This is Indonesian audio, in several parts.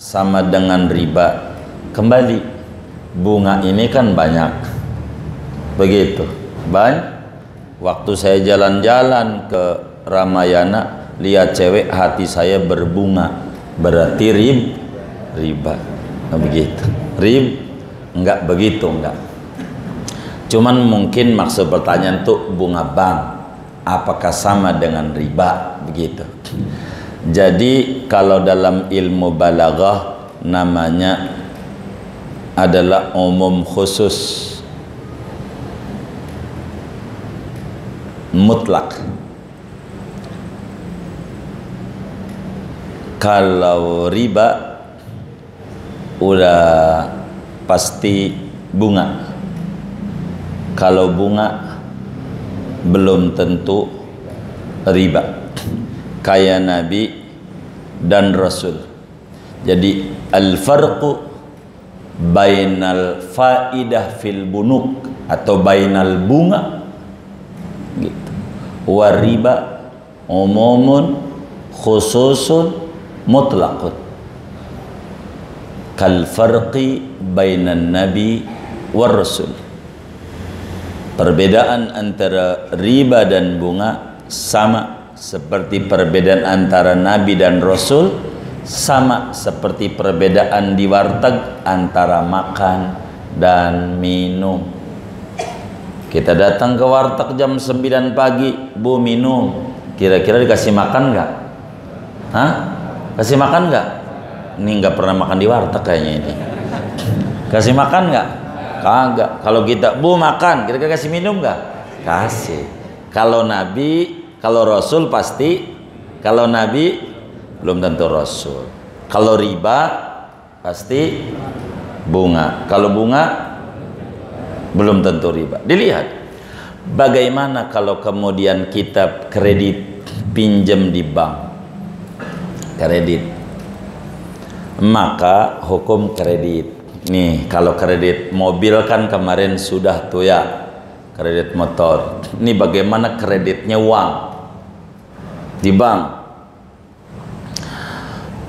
sama dengan riba? Kembali, bunga ini kan banyak, begitu banyak. Waktu saya jalan-jalan ke Ramayana, lihat cewek, hati saya berbunga, berarti riba. Nggak begitu, nggak begitu, nggak. Cuman mungkin maksud pertanyaan tuh bunga bank, apakah sama dengan riba, begitu. Jadi kalau dalam ilmu balaghah namanya adalah umum khusus mutlak. Kalau riba udah pasti bunga. Kalau bunga belum tentu riba. Kayak Nabi dan Rasul. Jadi al-farqu bainal faidah fil bunuk atau bainal bunga gitu. Wariba umumun khususun mutlaqun. Kal farqi bainan nabi war rasul. Perbedaan antara riba dan bunga sama seperti perbedaan antara nabi dan rasul, sama seperti perbedaan di warteg antara makan dan minum. Kita datang ke warteg jam 9 pagi, Bu minum, kira-kira dikasih makan nggak? Hah? Kasih makan nggak? Ini nggak pernah makan di warteg kayaknya ini. Kasih makan nggak? Kagak. Kalau kita, Bu makan, kira-kira kasih minum nggak? Kasih. Kalau Nabi, kalau Rasul pasti. Kalau Nabi belum tentu Rasul. Kalau riba pasti bunga. Kalau bunga belum tentu riba. Dilihat bagaimana kalau kemudian kita kredit, pinjam di bank, kredit, maka hukum kredit. Nih kalau kredit mobil kan kemarin sudah tuh ya, kredit motor. Ini bagaimana kreditnya uang di bank?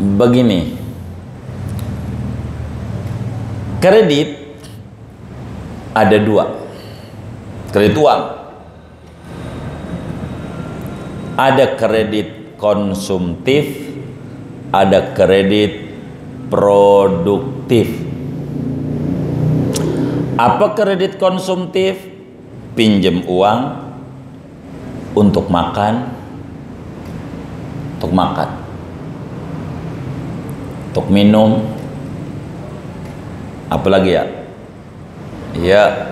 Begini, kredit ada dua, kredit uang. Ada kredit konsumtif, ada kredit produktif. Apa kredit konsumtif? Pinjam uang untuk makan, untuk minum, apalagi ya? Ya,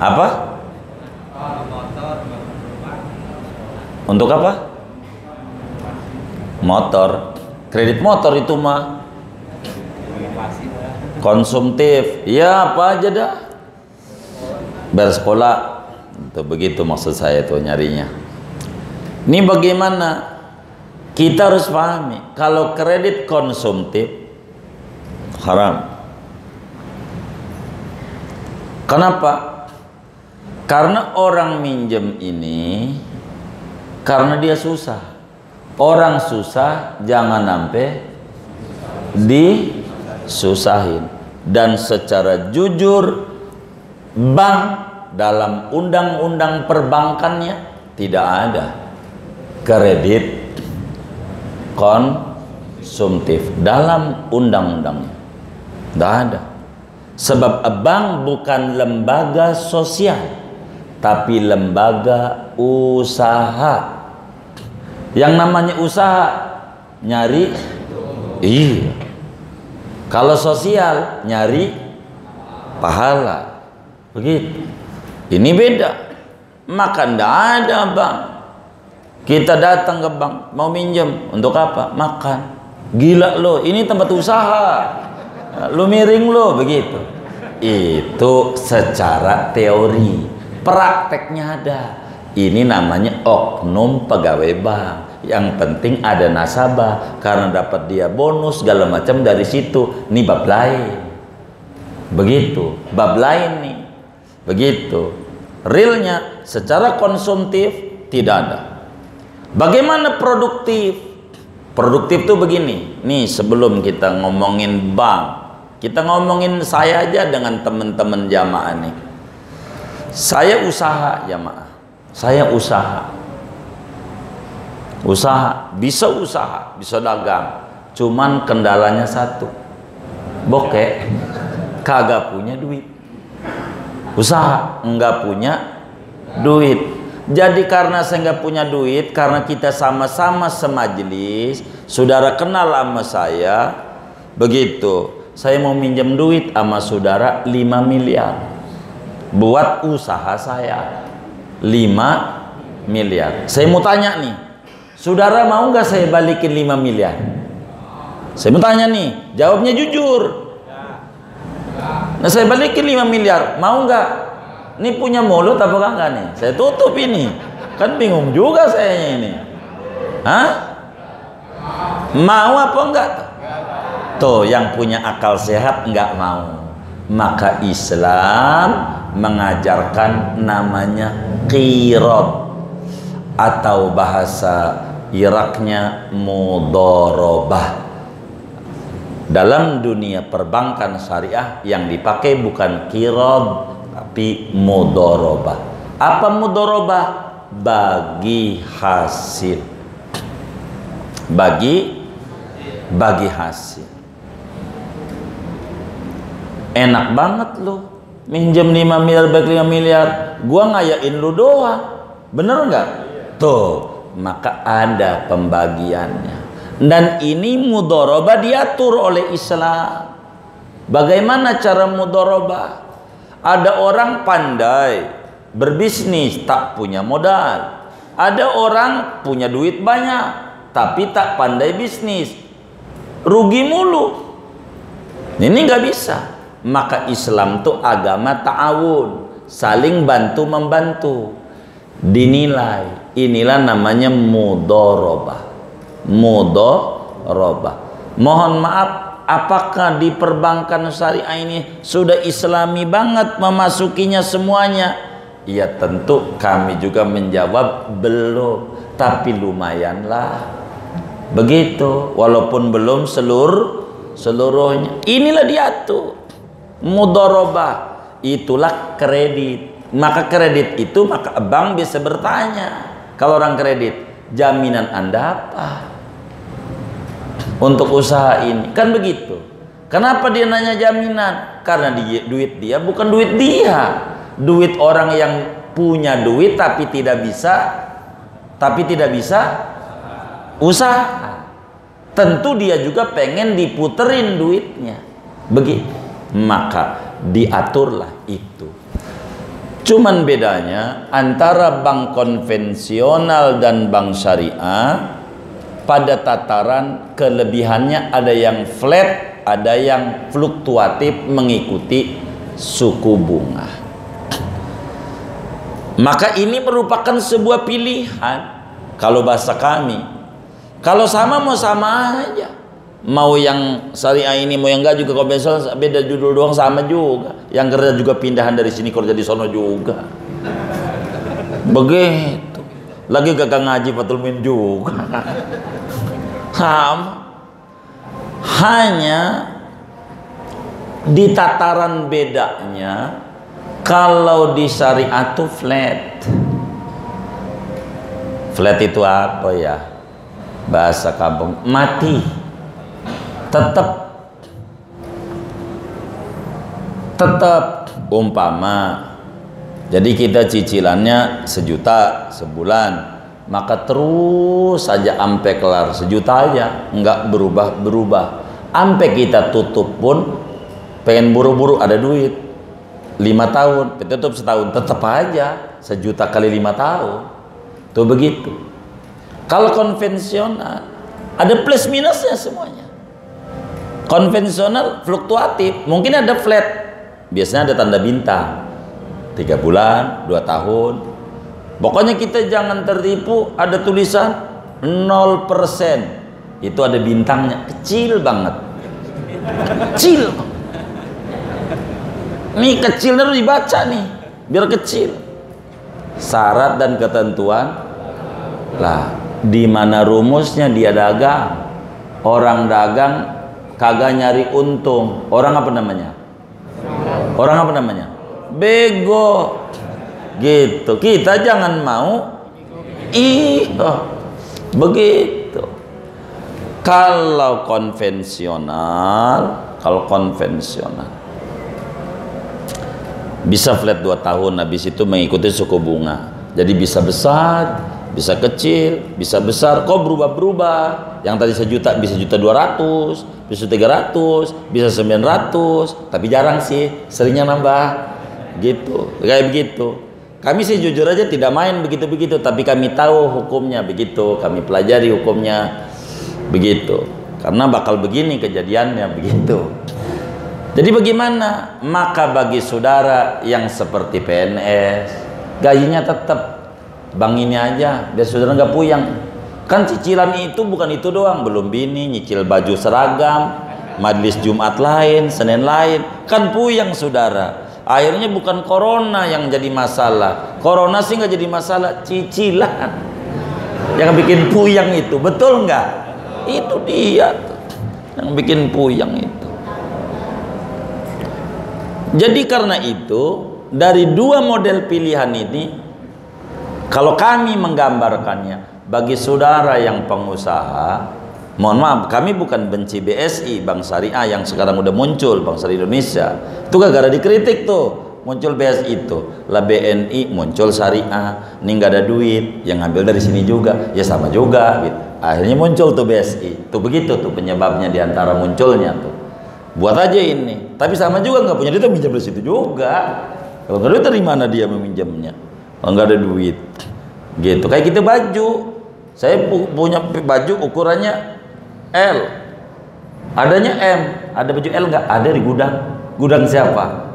apa? Untuk apa? Motor. Kredit motor itu mah konsumtif. Ya apa aja dah. Bersekolah. Itu begitu maksud saya tuh nyarinya. Ini bagaimana? Kita harus pahami, kalau kredit konsumtif haram. Kenapa? Karena orang minjem ini karena dia susah. Orang susah jangan sampai disusahin. Dan secara jujur, bank dalam undang-undang perbankannya tidak ada kredit konsumtif dalam undang-undangnya. Tidak ada. Sebab bank bukan lembaga sosial, tapi lembaga usaha. Yang namanya usaha nyari, iya. Kalau sosial nyari pahala, begitu. Ini beda. Maka tidak ada bank. Kita datang ke bank mau minjem untuk apa? Makan. Gila lo, ini tempat usaha. Lo miring lo, begitu. Itu secara teori. Prakteknya ada. Ini namanya oknum pegawai bank. Yang penting ada nasabah karena dapat dia bonus segala macam dari situ. Ini bab lain. Begitu, bab lain nih. Begitu. Realnya secara konsumtif tidak ada. Bagaimana produktif? Produktif tuh begini. Nih sebelum kita ngomongin bank, kita ngomongin saya aja dengan teman-teman jamaah nih. Saya usaha jamaah. Saya usaha. Bisa dagang. Cuman kendalanya satu. Bokek. Kagak punya duit. Usaha enggak punya duit. Jadi karena saya nggak punya duit, karena kita sama-sama semajelis, saudara kenal sama saya, begitu, saya mau minjem duit sama saudara 5 miliar buat usaha saya, 5 miliar. Saya mau tanya nih, saudara mau nggak saya balikin 5 miliar? Saya mau tanya nih, jawabnya jujur. Nah, saya balikin 5 miliar, mau nggak? Ini punya mulut apa enggak nih? Saya tutup ini. Kan bingung juga saya ini. Hah? Mau apa enggak? Tuh, yang punya akal sehat enggak mau. Maka Islam mengajarkan namanya qirad, atau bahasa Iraknya mudharabah. Dalam dunia perbankan syariah yang dipakai bukan qirad tapi mudharabah. Apa mudharabah? Bagi hasil. Bagi hasil. Enak banget lu minjem 5 miliar bagi 5 miliar, gua ngayain lu doang. Bener nggak? Tuh, maka ada pembagiannya. Dan ini mudharabah diatur oleh Islam. Bagaimana cara mudharabah? Ada orang pandai berbisnis tak punya modal. Ada orang punya duit banyak tapi tak pandai bisnis, rugi mulu. Ini nggak bisa. Maka Islam tuh agama ta'awun, saling bantu membantu. Dinilai, inilah namanya mudharabah. Mudharabah. Mohon maaf, apakah di perbankan syariah ini sudah islami banget memasukinya semuanya? Ya tentu kami juga menjawab belum, tapi lumayanlah. Begitu, walaupun belum seluruhnya. Inilah diatur mudharabah, itulah kredit. Maka kredit itu, maka bank bisa bertanya kalau orang kredit, jaminan Anda apa untuk usaha ini? Kan begitu. Kenapa dia nanya jaminan? Karena duit dia bukan duit dia, duit orang yang punya duit tapi tidak bisa usaha. Tentu dia juga pengen diputerin duitnya, begitu. Maka diaturlah itu. Cuman bedanya antara bank konvensional dan bank syariah, pada tataran kelebihannya ada yang flat, ada yang fluktuatif mengikuti suku bunga. Maka ini merupakan sebuah pilihan. Kalau bahasa kami, kalau sama mau sama aja. Mau yang syariah ini mau yang enggak juga konvensional, beda judul doang sama juga. Yang kerja juga pindahan dari sini kerja di sono juga. Begitu. Lagi gagal ngaji Fatul Min juga. Hanya di tataran bedanya, kalau di syariah itu flat. Flat itu apa ya? Bahasa kampung, mati. Tetap umpama jadi kita cicilannya 1 juta sebulan, maka terus saja ampe kelar 1 juta aja, enggak berubah ampe kita tutup pun pengen buru-buru ada duit 5 tahun, tutup setahun, tetap aja 1 juta kali 5 tahun tuh begitu. Kalau konvensional ada plus minusnya semuanya. Konvensional fluktuatif, mungkin ada flat, biasanya ada tanda bintang, 3 bulan, 2 tahun. Pokoknya kita jangan tertipu, ada tulisan 0%, itu ada bintangnya, kecil banget, kecil. Nih kecil harus dibaca nih, biar kecil. Syarat dan ketentuan lah, Di mana rumusnya dia dagang. Orang dagang kagak nyari untung. Orang apa namanya? Orang apa namanya? Bego. Gitu. Kita jangan mau begitu. Kalau konvensional bisa flat 2 tahun, habis itu mengikuti suku bunga. Jadi bisa besar, bisa kecil, bisa besar, kok berubah-berubah. Yang tadi 1 juta bisa 1.200.000, bisa 300, bisa 900, tapi jarang sih, seringnya nambah. Gitu, kayak begitu. Kami sih jujur aja tidak main begitu-begitu, tapi kami tahu hukumnya begitu, kami pelajari hukumnya begitu. Karena bakal begini kejadiannya begitu. Jadi bagaimana? Maka bagi saudara yang seperti PNS, gajinya tetap bank ini aja, biar saudara nggak puyang. Kan cicilan itu bukan itu doang, belum bini, nyicil baju seragam, majelis Jumat lain, Senin lain, kan puyang saudara. Akhirnya bukan corona yang jadi masalah. Corona sih nggak jadi masalah, cicilan yang bikin puyang itu, betul nggak? Itu dia tuh, yang bikin puyang itu. Jadi karena itu, dari 2 model pilihan ini, kalau kami menggambarkannya bagi saudara yang pengusaha, mohon maaf, kami bukan benci BSI, Bank Syariah yang sekarang udah muncul, Bank Syariah Indonesia. Itu gara-gara dikritik tuh, muncul BSI itu. Lah BNI muncul Syariah, ini nggak ada duit, yang ngambil dari sini juga, ya sama juga gitu. Akhirnya muncul tuh BSI. Tuh begitu tuh penyebabnya diantara munculnya tuh. Buat aja ini, tapi sama juga nggak punya duit, minjam dari situ juga. Kalau nggak ada duit dari mana dia meminjamnya? Kalau nggak ada duit, gitu. Kayak gitu baju, saya punya baju ukurannya L, adanya M, ada baju L nggak? Ada di gudang. Gudang siapa?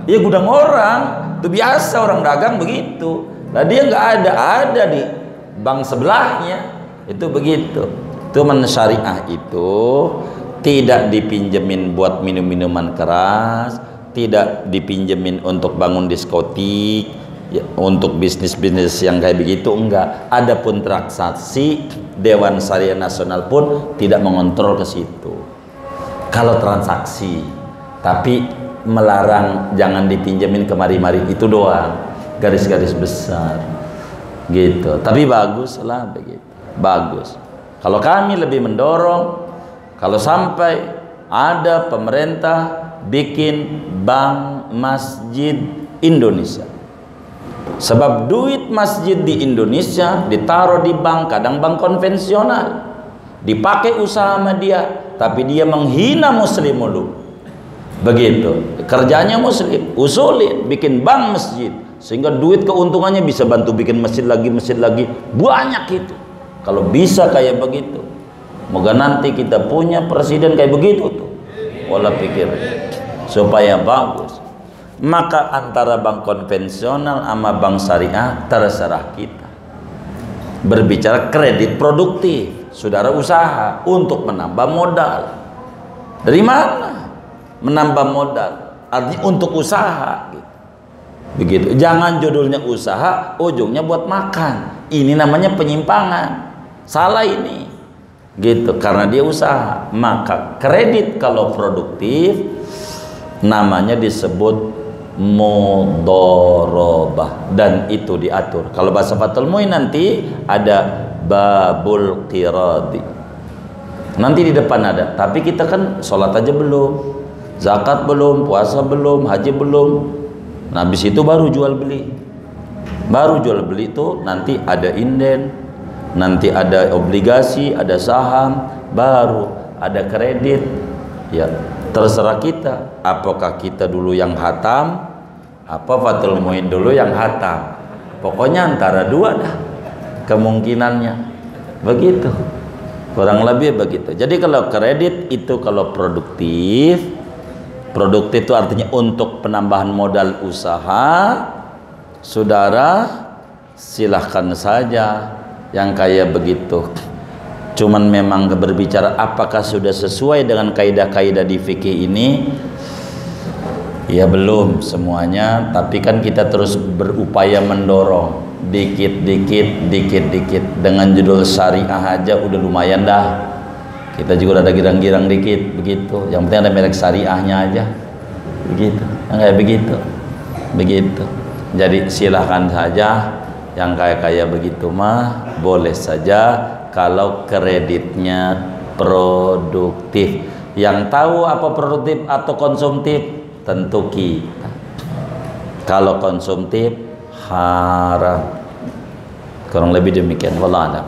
Iya gudang orang. Itu biasa orang dagang begitu. Nah dia nggak ada di bank sebelahnya. Itu begitu. Teman syariah itu tidak dipinjemin buat minum-minuman keras, tidak dipinjemin untuk bangun diskotik, ya, untuk bisnis-bisnis yang kayak begitu enggak. Adapun transaksi, Dewan Syariah Nasional pun tidak mengontrol ke situ. Kalau transaksi, tapi melarang jangan dipinjemin kemari-mari, itu doang, garis-garis besar, gitu. Tapi bagus lah begitu, bagus. Kalau kami lebih mendorong, kalau sampai ada pemerintah bikin bank masjid Indonesia. Sebab duit masjid di Indonesia ditaruh di bank, kadang bank konvensional, dipakai usaha sama dia, tapi dia menghina muslim mulu. Begitu, kerjanya muslim, usulin bikin bank masjid, sehingga duit keuntungannya bisa bantu bikin masjid lagi, banyak itu. Kalau bisa kayak begitu, moga nanti kita punya presiden kayak begitu tuh. Pola pikir supaya bagus. Maka antara bank konvensional sama bank syariah terserah kita. Berbicara kredit produktif, saudara usaha untuk menambah modal. Dari mana? Menambah modal, artinya untuk usaha. Begitu. Jangan judulnya usaha, ujungnya buat makan. Ini namanya penyimpangan. Salah ini. Gitu, karena dia usaha. Maka kredit kalau produktif namanya disebut mudharabah, dan itu diatur. Kalau bahasa Fathul Muin nanti ada babul qiradi, nanti di depan ada. Tapi kita kan sholat aja belum, zakat belum, puasa belum, haji belum. Nah habis itu baru jual beli. Baru jual beli itu nanti ada inden, nanti ada obligasi, ada saham, baru ada kredit. Ya terserah kita, apakah kita dulu yang hatam, apa Fathul Muin dulu yang hatam. Pokoknya antara dua dah kemungkinannya. Begitu, kurang lebih begitu. Jadi kalau kredit itu kalau produktif, produktif itu artinya untuk penambahan modal usaha, saudara silahkan saja yang kayak begitu. Cuman memang berbicara apakah sudah sesuai dengan kaidah-kaidah di fikih ini, ya belum semuanya, tapi kan kita terus berupaya mendorong dikit dengan judul syariah aja udah lumayan dah. Kita juga ada girang-girang dikit begitu. Yang penting ada merek syariahnya aja. Begitu. Kayak begitu. Jadi silahkan saja yang kayak begitu mah boleh saja kalau kreditnya produktif. Yang tahu apa produktif atau konsumtif tentu kita. Kalau konsumtif haram. Kurang lebih demikian. Wallah a'lam.